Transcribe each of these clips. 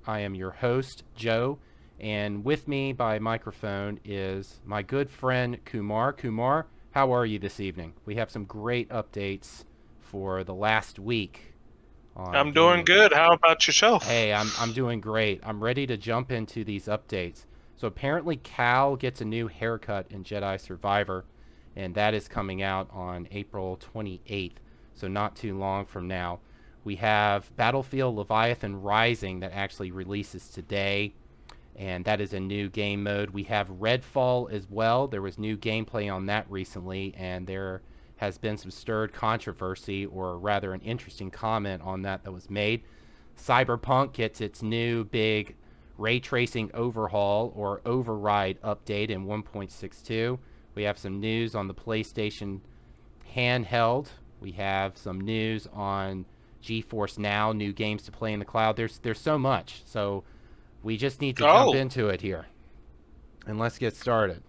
I am your host, Joe, and with me by microphone is my good friend Kumar. Kumar, how are you this evening? We have some great updates for the last week on I'm doing good. How about yourself? Hey, I'm doing great. I'm ready to jump into these updates. So apparently Cal gets a new haircut in Jedi Survivor, and that is coming out on April 28th, so not too long from now. We have Battlefield Leviathan Rising that actually releases today, and that is a new game mode. We have RedFall as well. There was new gameplay on that recently, and there has been some stirred controversy, or rather an interesting comment on that was made. Cyberpunk gets its new big ray tracing overhaul or override update in 1.62. We have some news on the PlayStation Handheld. We have some news on GeForce Now, new games to play in the cloud. There's so much. So we just need to jump into it here. And let's get started.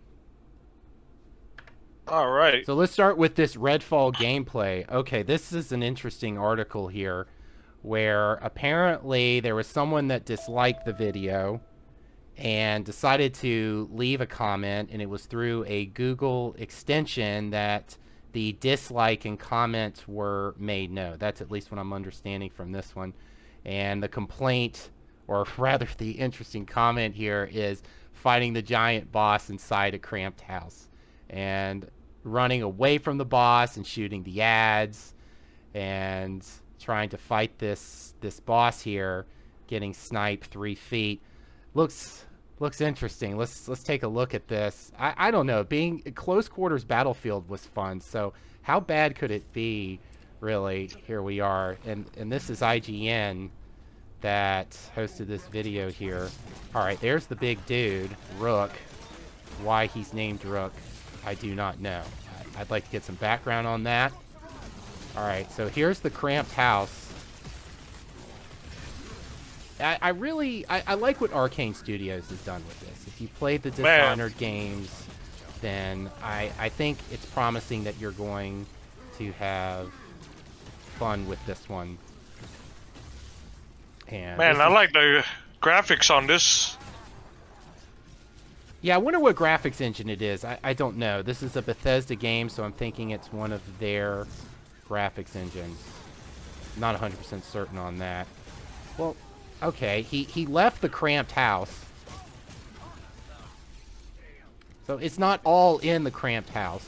All right. So let's start with this Redfall gameplay. Okay, this is an interesting article here where apparently there was someone that disliked the video and decided to leave a comment, and it was through a Google extension that the dislike and comment were made known. That's at least what I'm understanding from this one. And the complaint, or rather the interesting comment here, is fighting the giant boss inside a cramped house and running away from the boss and shooting the ads and trying to fight this boss here, getting sniped 3 feet. Looks interesting. Let's take a look at this. I don't know. Being close quarters Battlefield was fun. So how bad could it be, really? Here we are, and this is IGN that hosted this video here. All right, there's the big dude, Rook. Why he's named Rook, I do not know. I'd like to get some background on that. All right, so here's the cramped house. I like what Arcane Studios has done with this. If you played the Dishonored games, then I think it's promising that you're going to have fun with this one. And man, I like the graphics on this. Yeah, I wonder what graphics engine it is. I don't know. This is a Bethesda game, so I'm thinking it's one of their graphics engines. Not 100% certain on that. Well, okay, he left the cramped house. So it's not all in the cramped house.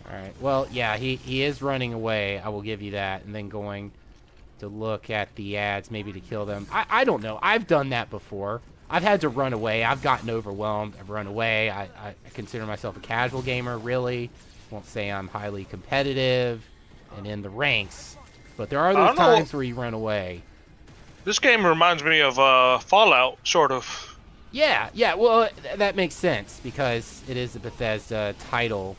Alright, well, yeah, he is running away. I will give you that. And then going to look at the ads, maybe to kill them. I don't know. I've done that before. I've had to run away. I've gotten overwhelmed. I've run away. I consider myself a casual gamer, really. Won't say I'm highly competitive and in the ranks. But there are those times where you run away. This game reminds me of Fallout, sort of. Yeah, well, that makes sense because it is a Bethesda title.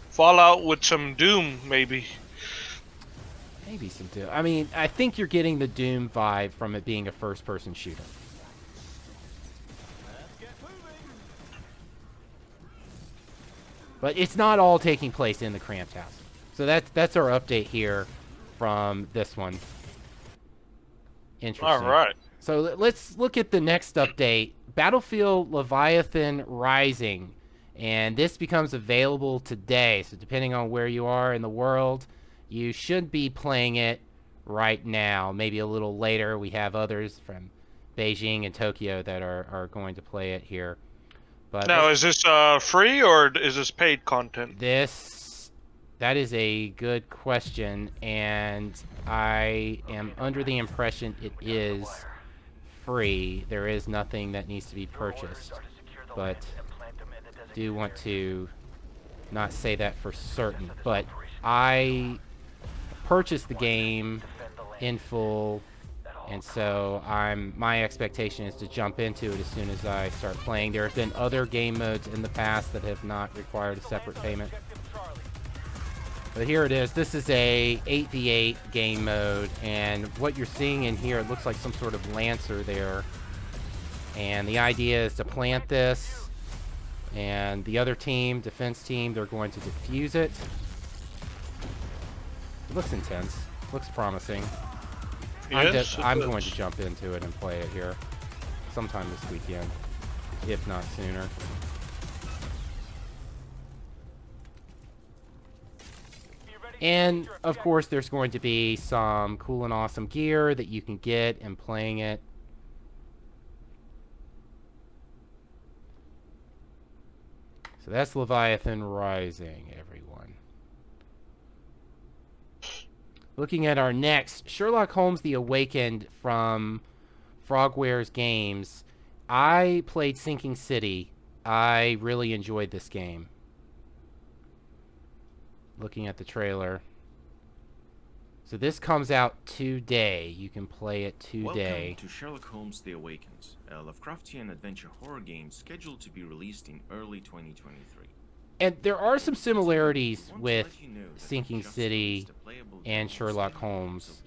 Fallout with some Doom, maybe. Maybe some Doom. I mean, I think you're getting the Doom vibe from it being a first-person shooter. But it's not all taking place in the cramped house. So that's our update here from this one. Interesting. All right. So let's look at the next update. Battlefield Leviathan Rising. And this becomes available today. So depending on where you are in the world, you should be playing it right now. Maybe a little later. We have others from Beijing and Tokyo that are going to play it here. But now, is this free or is this paid content? That is a good question, and I am under the impression it is free. There is nothing that needs to be purchased, but do want to not say that for certain. But I purchased the game in full, and so my expectation is to jump into it as soon as I start playing. There have been other game modes in the past that have not required a separate payment. But here it is. This is a 8v8 game mode, and what you're seeing in here, it looks like some sort of lancer there. And the idea is to plant this, And the other team, defense team, they're going to defuse it. It looks intense. Looks promising. Yes, I'm going to jump into it and play it here sometime this weekend, if not sooner. And, of course, there's going to be some cool and awesome gear that you can get in playing it. So that's Leviathan Rising, everyone. Looking at our next, Sherlock Holmes The Awakened from Frogwares Games. I played Sinking City. I really enjoyed this game. Looking at the trailer. So this comes out today. You can play it today. Welcome to Sherlock Holmes The Awakened, a Lovecraftian adventure horror game scheduled to be released in early 2023. And there are some similarities with Sinking City and Sherlock Holmes,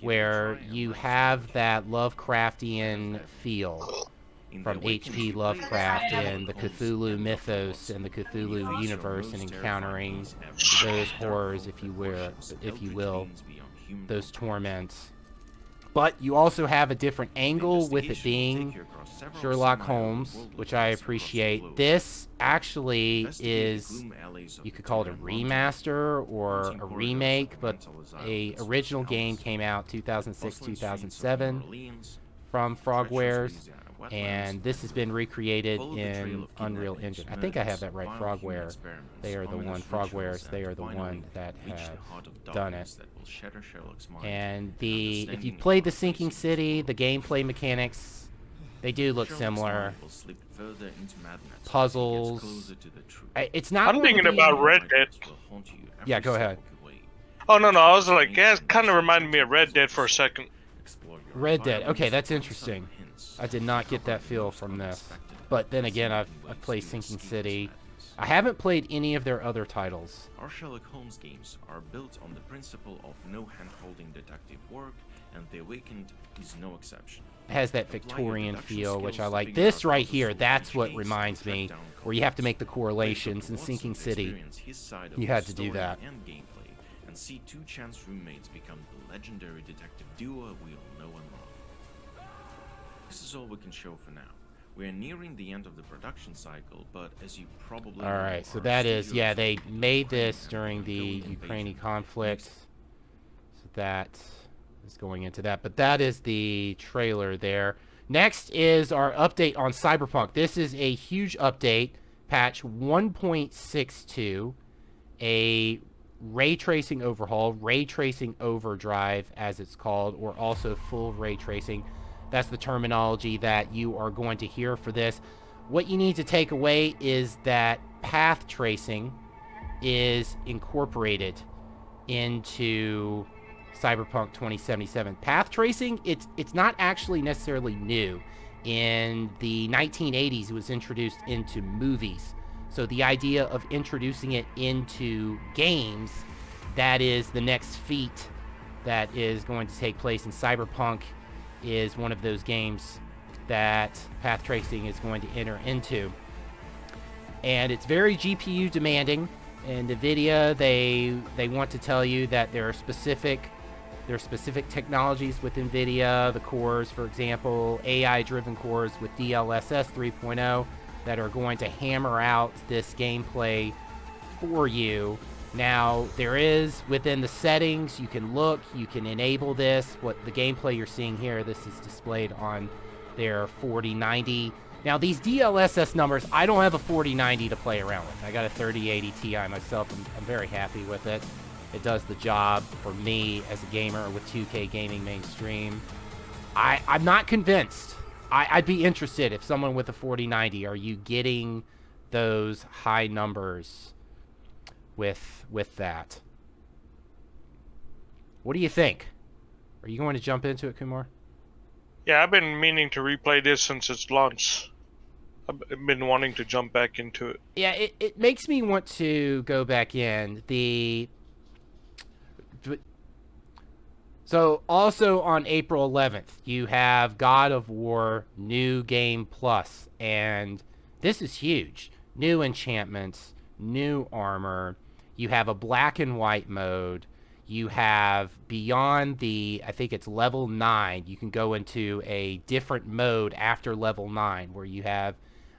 where you have that Lovecraftian feel from H.P. Lovecraft and the Cthulhu mythos and the Cthulhu universe, and encountering those horrors, if you will, those torments. But you also have a different angle with it being Sherlock Holmes, which I appreciate. This actually is, you could call it a remaster or a remake, but a original game came out 2006-2007 from Frogwares, and this has been recreated in Unreal Engine. I think I have that right, Frogware. They are the one, Frogwares, they are the one that have done it. And if you played the Sinking City, the gameplay mechanics, they do look similar. Puzzles. It's not. I'm thinking about Red Dead. Yeah, go ahead. Oh, no, I was like, yeah, it kind of reminded me of Red Dead for a second. Red Dead. Okay, that's interesting. I did not get that feel from this. But then again, I've played Sinking City. I haven't played any of their other titles. Our Sherlock Holmes games are built on the principle of no hand-holding detective work, and The Awakened is no exception. It has that Victorian feel, which I like. This right here, that's what reminds me, where you have to make the correlations. In Sinking City, you had to do that. And see two chance roommates become the legendary detective duo we all know and love. This is all we can show for now. We are nearing the end of the production cycle, but as you probably know, Alright, so that is, yeah, they made this during the Ukrainian conflict. So that is going into that. But that is the trailer there. Next is our update on Cyberpunk. This is a huge update, patch 1.62, a ray tracing overhaul, ray tracing overdrive as it's called, or also full ray tracing. That's the terminology that you are going to hear for this. What you need to take away is that path tracing is incorporated into Cyberpunk 2077. Path tracing, it's not actually necessarily new. In the 1980s, it was introduced into movies. So the idea of introducing it into games, that is the next feat that is going to take place in Cyberpunk, is one of those games that path tracing is going to enter into. And it's very GPU demanding. And NVIDIA, they want to tell you that there are specific technologies with NVIDIA, the cores, for example, AI-driven cores with DLSS 3.0 that are going to hammer out this gameplay for you. Now, there is, within the settings, you can look, you can enable this. What the gameplay you're seeing here, this is displayed on their 4090. Now, these DLSS numbers, I don't have a 4090 to play around with. I got a 3080 Ti myself. I'm very happy with it. It does the job for me as a gamer with 2K gaming mainstream. I'm not convinced. I'd be interested if someone with a 4090, are you getting those high numbers with that? What do you think? Are you going to jump into it, Kumar? Yeah, I've been meaning to replay this since its launch. I've been wanting to jump back into it. Yeah, it makes me want to go back in. So also on April 11th, you have God of War New Game Plus, and this is huge. new enchantments, new armor. You have a black and white mode. You have beyond the, I think it's level 9, you can go into a different mode after level 9 where you have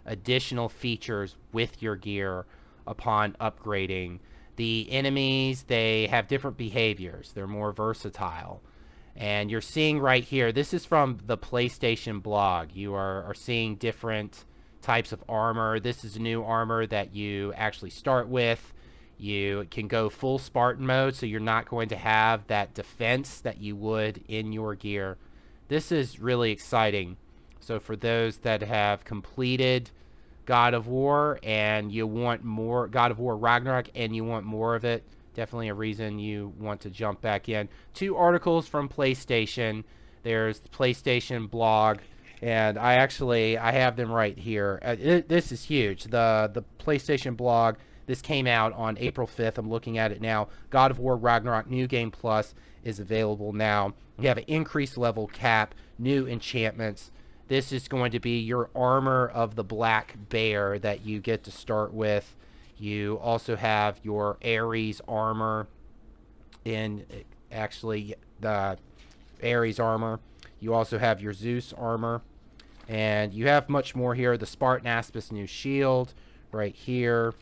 additional features with your gear upon upgrading. The enemies, they have different behaviors. They're more versatile. And you're seeing right here, this is from the PlayStation blog. You are seeing different types of armor. This is new armor that you actually start with. You can go full Spartan mode, so you're not going to have that defense that you would in your gear. This is really exciting. So for those that have completed God of War and you want more God of War Ragnarok and you want more of it, definitely a reason you want to jump back in. 2 articles from PlayStation. There's the PlayStation blog, and I have them right here. This is huge. The PlayStation blog, this came out on April 5th. I'm looking at it now. God of War Ragnarok New Game Plus is available now. You have an increased level cap, new enchantments. This is going to be your armor of the Black Bear that you get to start with. You also have your Ares armor in actually the Ares armor. You also have your Zeus armor. And you have much more here. The Spartan Aspis new shield right here.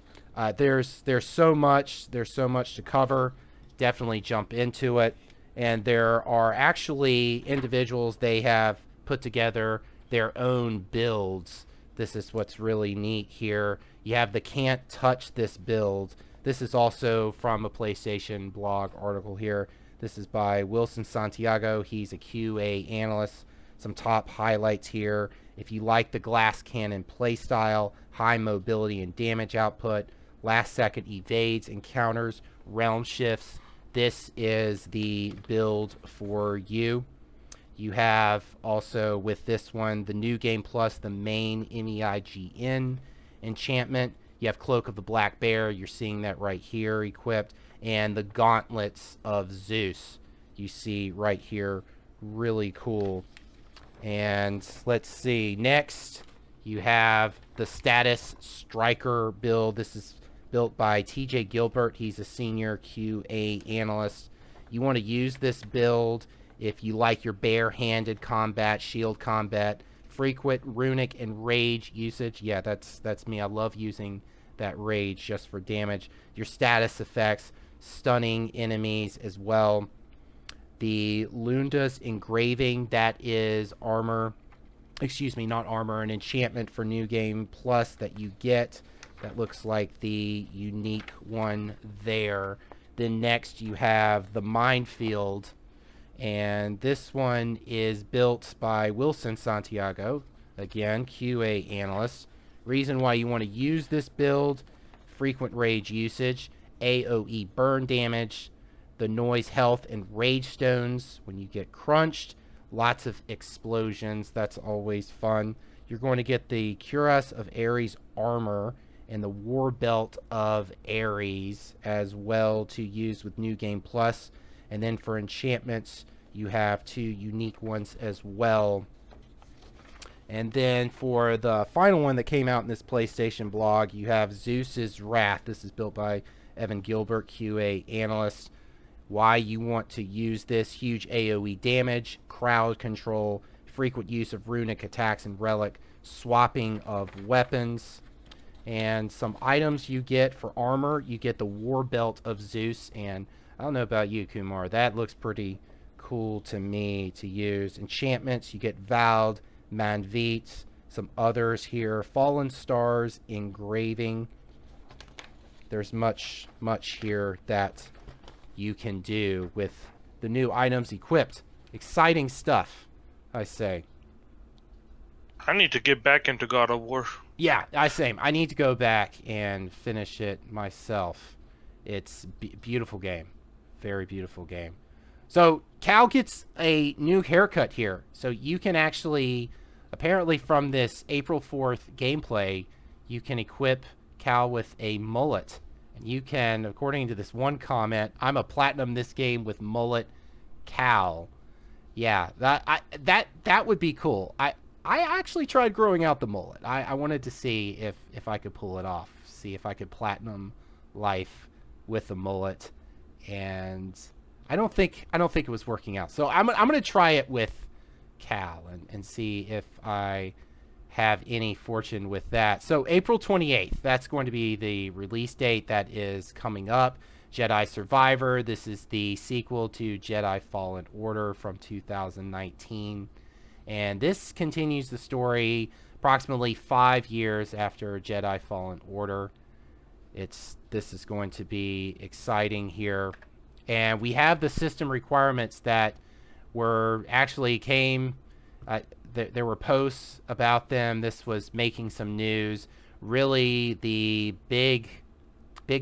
There's so much to cover. Definitely jump into it. And there are actually individuals, they have put together their own builds. This is what's really neat here. You have the Can't Touch This build. This is also from a PlayStation blog article here. This is by Wilson Santiago. He's a QA analyst. Some top highlights here. If you like the glass cannon playstyle, high mobility and damage output, last second evades and counters, realm shifts, this is the build for you. You have also with this one the New Game Plus, the main MEIGN enchantment. You have Cloak of the Black Bear. You're seeing that right here equipped. And the Gauntlets of Zeus. You see right here. Really cool. And let's see. Next, you have the Status Striker build. This is built by TJ Gilbert. He's a senior QA analyst. You want to use this build if you like your bare-handed combat, shield combat, frequent runic and rage usage. Yeah, that's me. I love using that rage just for damage. Your status effects, stunning enemies as well. The Lunda's engraving, that is armor. Excuse me, not armor, an enchantment for New Game Plus that you get. That looks like the unique one there. Then next you have the Minefield. And this one is built by Wilson Santiago. Again, QA analyst. Reason why you want to use this build: frequent rage usage, AoE burn damage, the noise health and rage stones when you get crunched, lots of explosions. That's always fun. You're going to get the Cuirass of Ares armor and the War Belt of Ares as well to use with New Game Plus. And then for enchantments, you have 2 unique ones as well. And then for the final one that came out in this PlayStation blog, you have Zeus's Wrath. This is built by Evan Gilbert, QA analyst. Why you want to use this: huge AoE damage, crowd control, frequent use of runic attacks and relic, swapping of weapons. And some items you get for armor, you get the War Belt of Zeus. And I don't know about you, Kumar, that looks pretty cool to me to use. Enchantments, you get Vald, Manvit, some others here. Fallen Stars, engraving. There's much here that you can do with the new items equipped. Exciting stuff, I say. I need to get back into God of War. Yeah, same. I need to go back and finish it myself. It's beautiful game. Very beautiful game. So Cal gets a new haircut here. So you can actually, apparently from this April 4th gameplay, you can equip Cal with a mullet. And you can, according to this one comment, I'm a platinum this game with mullet Cal. Yeah, that would be cool. I actually tried growing out the mullet. I wanted to see if I could pull it off, see if I could platinum life with the mullet, and I don't think it was working out. So I'm gonna try it with Cal and see if I have any fortune with that. So April 28th, that's going to be the release date that is coming up. Jedi Survivor. This is the sequel to Jedi Fallen Order from 2019. And this continues the story approximately 5 years after Jedi Fallen Order. This is going to be exciting here. And we have the system requirements that were actually came... there were posts about them. This was making some news. Really, the big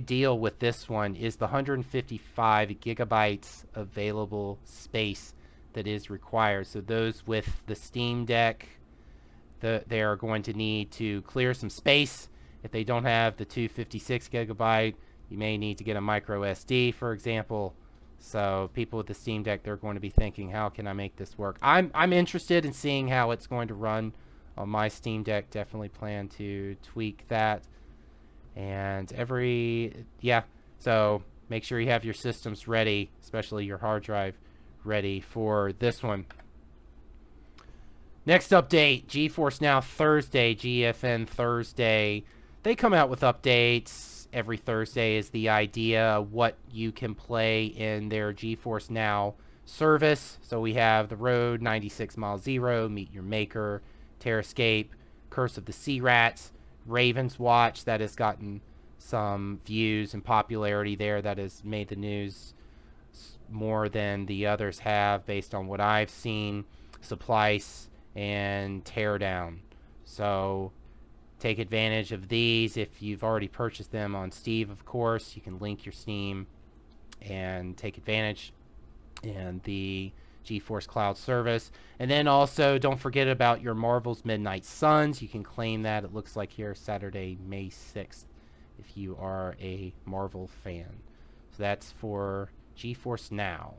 deal with this one is the 155 gigabytes available space that is required. So those with the Steam Deck, they are going to need to clear some space. If they don't have the 256 gigabyte, you may need to get a micro SD, for example. So people with the Steam Deck, they're going to be thinking, how can I make this work? I'm interested in seeing how it's going to run on my Steam Deck. Definitely plan to tweak that. And so make sure you have your systems ready, especially your hard drive ready for this one. Next update, GeForce Now Thursday, GFN Thursday. They come out with updates every Thursday is the idea, what you can play in their GeForce Now service. So we have The Road, 96 Mile Zero, Meet Your Maker, Terrascape, Curse of the Sea Rats, Raven's Watch, that has gotten some views and popularity there, that has made the news more than the others have based on what I've seen. Supplice and Teardown. So take advantage of these if you've already purchased them on Steam, of course. You can link your Steam and take advantage and the GeForce Cloud service. And then also don't forget about your Marvel's Midnight Suns. You can claim that, it looks like here, Saturday, May 6th, if you are a Marvel fan. So that's for GeForce Now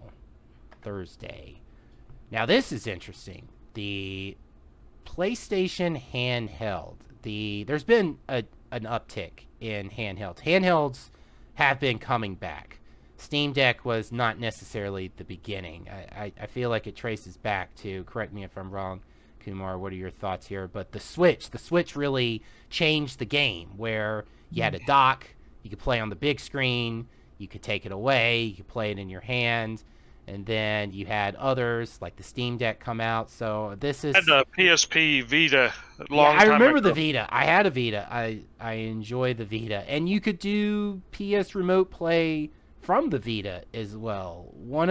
Thursday. Now this is interesting. The PlayStation Handheld. There's been an uptick in handhelds. Handhelds have been coming back. Steam Deck was not necessarily the beginning. I feel like it traces back to, correct me if I'm wrong, Kumar, what are your thoughts here? But the Switch really changed the game, where you had a dock, you could play on the big screen, you could take it away, you could play it in your hand, and then you had others like the Steam Deck come out. So this is... I had the PSP Vita I remember the Vita. I had a Vita. I enjoy the Vita. And you could do PS Remote Play from the Vita as well. One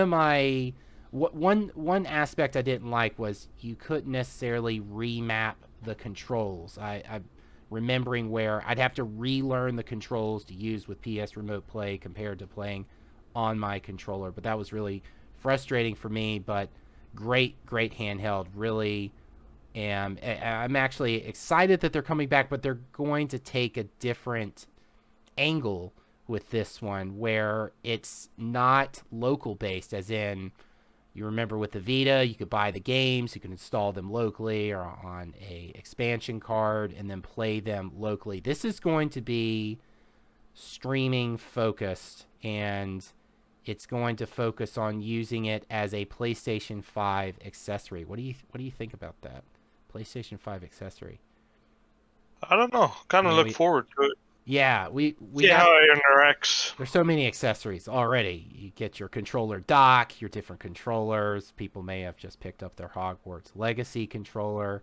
aspect I didn't like was you couldn't necessarily remap the controls. I'm remembering where I'd have to relearn the controls to use with PS Remote Play compared to playing on my controller. But that was really frustrating for me. But great handheld. Really I'm actually excited that they're coming back, but they're going to take a different angle with this one, where it's not local based, as in, you remember with the Vita, you could buy the games, you can install them locally or on a expansion card and then play them locally. This is going to be streaming focused, and it's going to focus on using it as a PlayStation 5 accessory. What do you think about that? PlayStation 5 accessory. I don't know. Kind of look forward to it. Yeah, we see how it interacts. There's so many accessories already. You get your controller dock, your different controllers. People may have just picked up their Hogwarts Legacy controller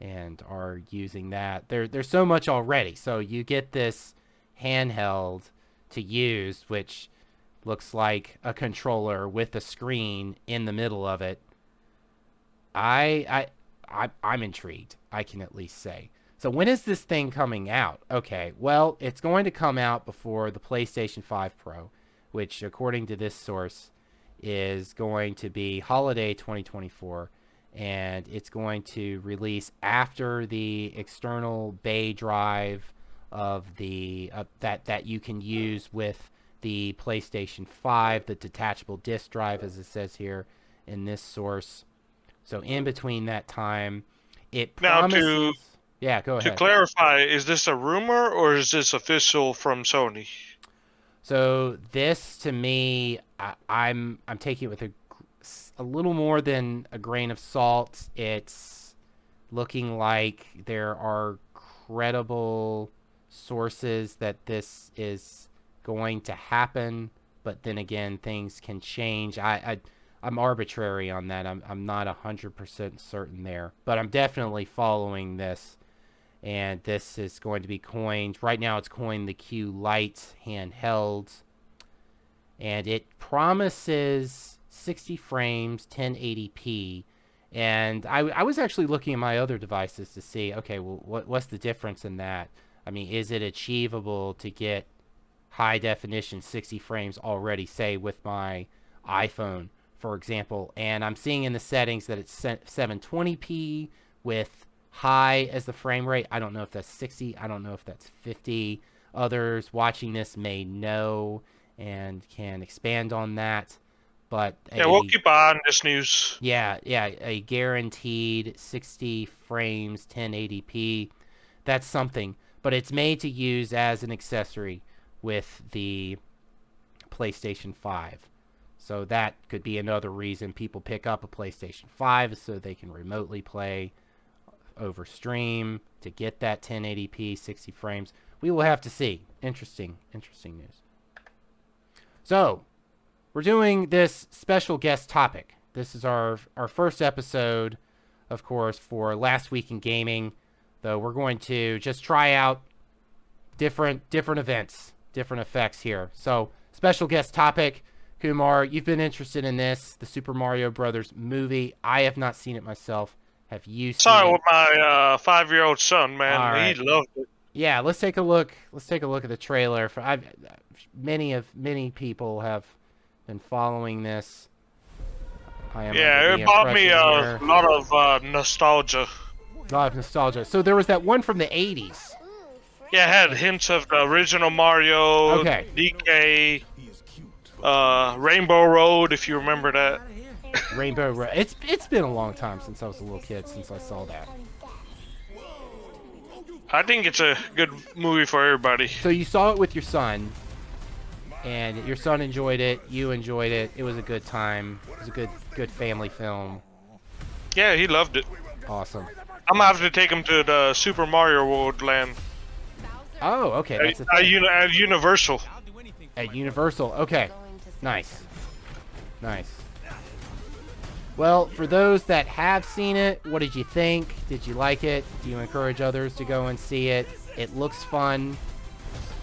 and are using that. There's so much already. So you get this handheld to use, which looks like a controller with a screen in the middle of it. I'm intrigued, I can at least say. So when is this thing coming out? Okay, well, it's going to come out before the PlayStation 5 Pro, which, according to this source, is going to be holiday 2024, and it's going to release after the external bay drive of the that you can use with the PlayStation 5, the detachable disk drive, as it says here in this source. So in between that time, it Now, promises... Yeah, go to ahead. clarify, is this a rumor or is this official from Sony? So this, to me, I'm taking it with a little more than a grain of salt. It's looking like there are credible sources that this is going to happen, but then again, things can change. I'm arbitrary on that. I'm not 100% certain there, but I'm definitely following this. And this is going to be coined. Right now, it's coined the QLite Handheld, and it promises 60 frames, 1080p. And I was actually looking at my other devices to see, okay, well, what's the difference in that? I mean, is it achievable to get high definition 60 frames already, say, with my iPhone, for example? And I'm seeing in the settings that it's 720p with high as the frame rate. I don't know if that's 60. I don't know if that's 50. Others watching this may know and can expand on that. But Yeah, we'll keep an eye on this news. Yeah, a guaranteed 60 frames, 1080p. That's something. But it's made to use as an accessory with the PlayStation 5. So that could be another reason people pick up a PlayStation 5, so they can remotely play over stream to get that 1080p 60 frames. We will have to see. Interesting news. So we're doing this special guest topic. This is our first episode, of course, for Last Week in Gaming, though we're going to just try out different events, different effects here. So special guest topic. Kumar, you've been interested in this, the Super Mario Brothers movie. I have not seen it myself. Have you seen Saw it it? with my 5-year-old son, man. All right. He loved it. Yeah, let's take a look. Let's take a look at the trailer. Many people have been following this. Yeah, it brought me a lot of nostalgia. A lot of nostalgia. So there was that one from the 80s. Yeah, it had hints of the original Mario, Okay. DK, Rainbow Road, if you remember that. Rainbow Road. It's been a long time since I was a little kid since I saw that. I think it's a good movie for everybody. So you saw it with your son, and your son enjoyed it. You enjoyed it. It was a good time. It was a good family film. Yeah, he loved it. Awesome. I'm gonna have to take him to the Super Mario World land. Oh, okay. That's At Universal. At Universal. Okay. Nice. Well, for those that have seen it, what did you think? Did you like it? Do you encourage others to go and see it? It looks fun.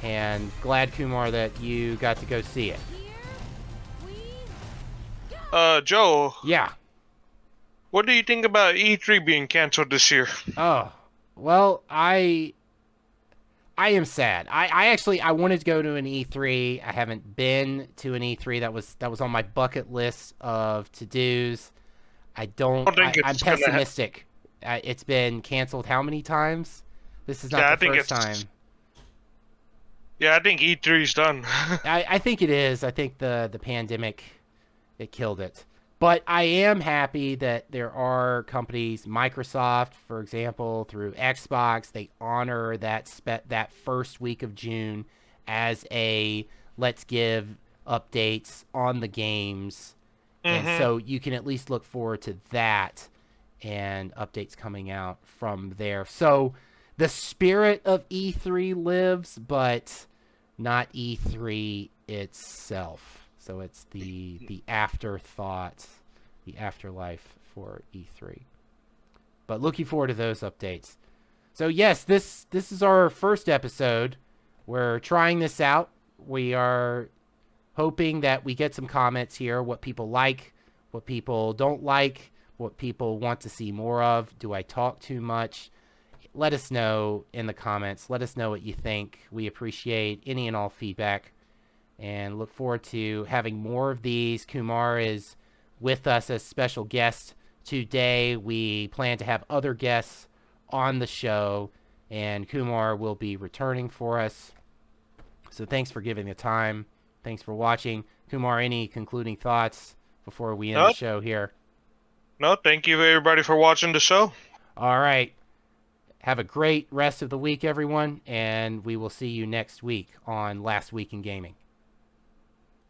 And glad, Kumar, that you got to go see it. Joe. Yeah. What do you think about E3 being canceled this year? Oh, well, I am sad. I wanted to go to an E3. I haven't been to an E3. That was on my bucket list of to-dos. I'm pessimistic. It's been canceled how many times? This is not the first time. Yeah, I think E3's done. I think it is. I think the pandemic, it killed it. But I am happy that there are companies, Microsoft, for example, through Xbox, they honor that first week of June as a let's give updates on the games. Mm-hmm. And so you can at least look forward to that and updates coming out from there. So the spirit of E3 lives, but not E3 itself. So it's the afterthought, the afterlife for E3. But looking forward to those updates. So yes, this is our first episode. We're trying this out. We are hoping that we get some comments here, what people like, what people don't like, what people want to see more of. Do I talk too much? Let us know in the comments. Let us know what you think. We appreciate any and all feedback and look forward to having more of these. Kumar is with us as special guest today. We plan to have other guests on the show, and Kumar will be returning for us. So thanks for giving the time. Thanks for watching. Kumar, any concluding thoughts before we end the show here? No, thank you everybody for watching the show. All right. Have a great rest of the week, everyone, and we will see you next week on Last Week in Gaming.